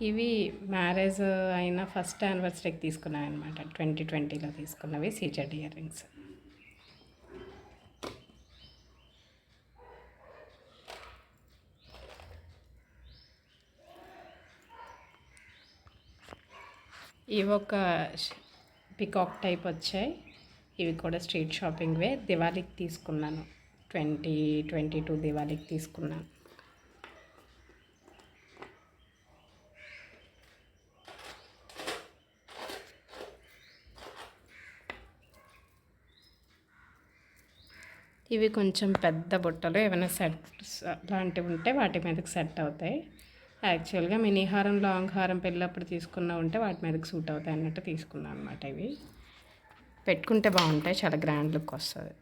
ఇవి మ్యారేజ్ అయిన ఫస్ట్ యానివర్సరీకి తీసుకున్నాను అనమాట. 2020లో తీసుకున్నవి సీజెడ్ ఇయర్ రింగ్స్. ఇవి ఒక పికాక్ టైప్ వచ్చాయి. ఇవి కూడా స్ట్రీట్ షాపింగ్వే. దివాళీకి తీసుకున్నాను, 2022 దివాళీకి తీసుకున్నాను. ఇవి కొంచెం పెద్ద బుట్టలు, ఏమైనా సెట్స్ లాంటివి ఉంటే వాటి మీదకి సెట్ అవుతాయి. యాక్చువల్గా మినీ హారం, లాంగ్ హారం పెళ్ళప్పుడు తీసుకున్నా ఉంటే వాటి మీదకి సూట్ అవుతాయి అన్నట్టు తీసుకున్నాను అనమాట. ఇవి పెట్టుకుంటే బాగుంటాయి, చాలా గ్రాండ్ లుక్ వస్తుంది.